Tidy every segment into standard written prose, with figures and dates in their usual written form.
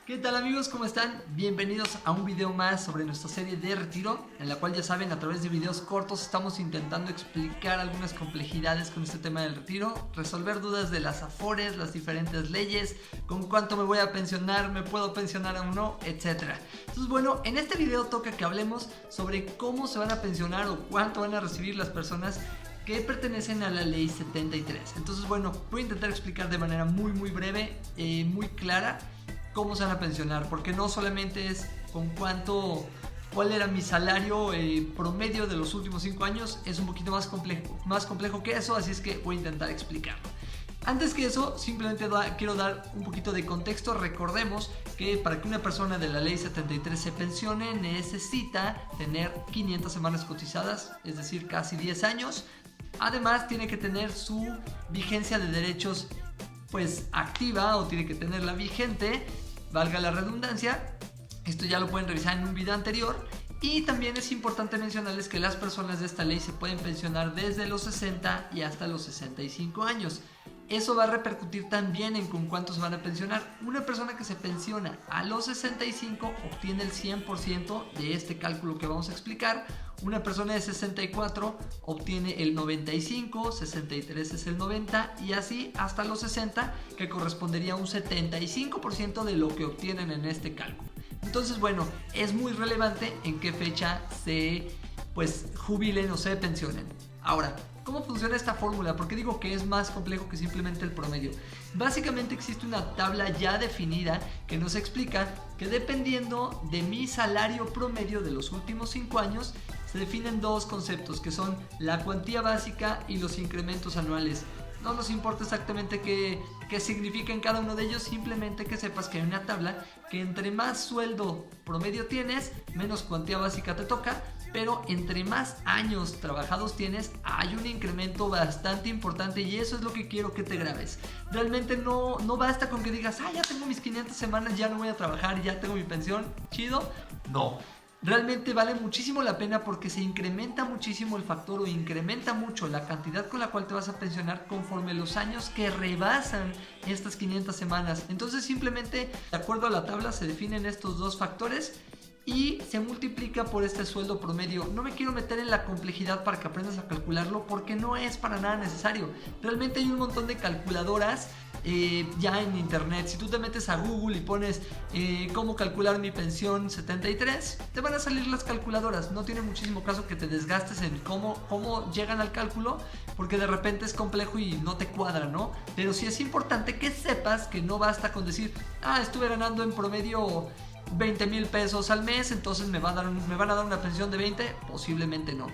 ¿Qué tal amigos? ¿Cómo están? Bienvenidos a un video más sobre nuestra serie de retiro, en la cual ya saben, a través de videos cortos estamos intentando explicar algunas complejidades con este tema del retiro, resolver dudas de las afores, las diferentes leyes, con cuánto me voy a pensionar, me puedo pensionar o no, etc. Entonces bueno, en este video toca que hablemos sobre cómo se van a pensionar o cuánto van a recibir las personas que pertenecen a la ley 73. Entonces bueno, voy a intentar explicar de manera muy breve, muy clara, cómo se van a pensionar, porque no solamente es con cuál era mi salario promedio de los últimos 5 años, es un poquito más complejo que eso, así es que voy a intentar explicarlo. Antes que eso, simplemente quiero dar un poquito de contexto. Recordemos que para que una persona de la ley 73 se pensione necesita tener 500 semanas cotizadas, es decir, casi 10 años. Además tiene que tener su vigencia de derechos pues activa, o tiene que tenerla vigente, valga la redundancia. Esto ya lo pueden revisar en un video anterior. Y también es importante mencionarles que las personas de esta ley se pueden pensionar desde los 60 y hasta los 65 años. Eso va a repercutir también en con cuánto se van a pensionar. Una persona que se pensiona a los 65 obtiene el 100% de este cálculo que vamos a explicar. Una persona de 64 obtiene el 95, 63 es el 90 y así hasta los 60, que correspondería a un 75% de lo que obtienen en este cálculo. Entonces bueno, es muy relevante en qué fecha se jubilen o se pensionen. Ahora, ¿cómo funciona esta fórmula? Porque digo que es más complejo que simplemente el promedio. Básicamente existe una tabla ya definida que nos explica que dependiendo de mi salario promedio de los últimos 5 años, se definen dos conceptos que son la cuantía básica y los incrementos anuales. No nos importa exactamente qué significan cada uno de ellos, simplemente que sepas que hay una tabla que entre más sueldo promedio tienes, menos cuantía básica te toca, pero entre más años trabajados tienes, hay un incremento bastante importante y eso es lo que quiero que te grabes. Realmente no basta con que digas, ya tengo mis 500 semanas, ya no voy a trabajar, ya tengo mi pensión, chido. No. Realmente vale muchísimo la pena porque se incrementa muchísimo el factor o incrementa mucho la cantidad con la cual te vas a pensionar conforme los años que rebasan estas 500 semanas. Entonces simplemente de acuerdo a la tabla se definen estos dos factores y se multiplica por este sueldo promedio. No me quiero meter en la complejidad para que aprendas a calcularlo porque no es para nada necesario. Realmente hay un montón de calculadoras ya en internet. Si tú te metes a Google y pones cómo calcular mi pensión 73, te van a salir las calculadoras. No tiene muchísimo caso que te desgastes en cómo llegan al cálculo, porque de repente es complejo y no te cuadra, ¿no? Pero sí es importante que sepas que no basta con decir, estuve ganando en promedio 20,000 pesos al mes, entonces me van a dar una pensión de 20, posiblemente no.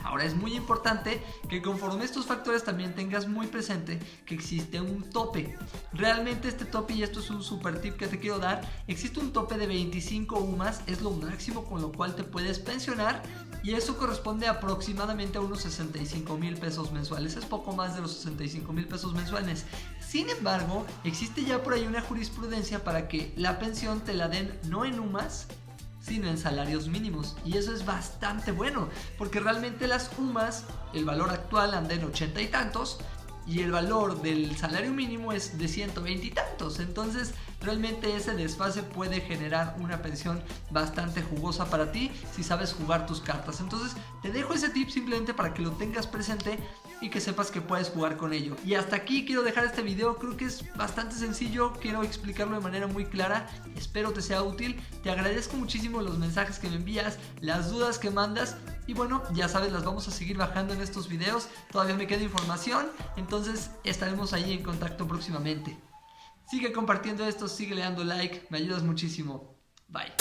Ahora es muy importante que conforme estos factores también tengas muy presente que existe un tope. Realmente este tope, y esto es un super tip que te quiero dar, existe un tope de 25 UMAS, es lo máximo con lo cual te puedes pensionar y eso corresponde aproximadamente a unos 65,000 pesos mensuales, es poco más de los 65,000 pesos mensuales. Sin embargo, existe ya por ahí una jurisprudencia para que la pensión te la den no en UMAS, sino en salarios mínimos, y eso es bastante bueno porque realmente las UMAS, el valor actual anda en 80 y tantos y el valor del salario mínimo es de 120 y tantos. Entonces realmente ese desfase puede generar una pensión bastante jugosa para ti si sabes jugar tus cartas. Entonces te dejo ese tip simplemente para que lo tengas presente y que sepas que puedes jugar con ello. Y hasta aquí quiero dejar este video. Creo que es bastante sencillo, quiero explicarlo de manera muy clara. Espero te sea útil. Te agradezco muchísimo los mensajes que me envías, las dudas que mandas. Y bueno, ya sabes, las vamos a seguir bajando en estos videos. Todavía me queda información, entonces estaremos ahí en contacto próximamente. Sigue compartiendo esto, sigue le dando like, me ayudas muchísimo. Bye.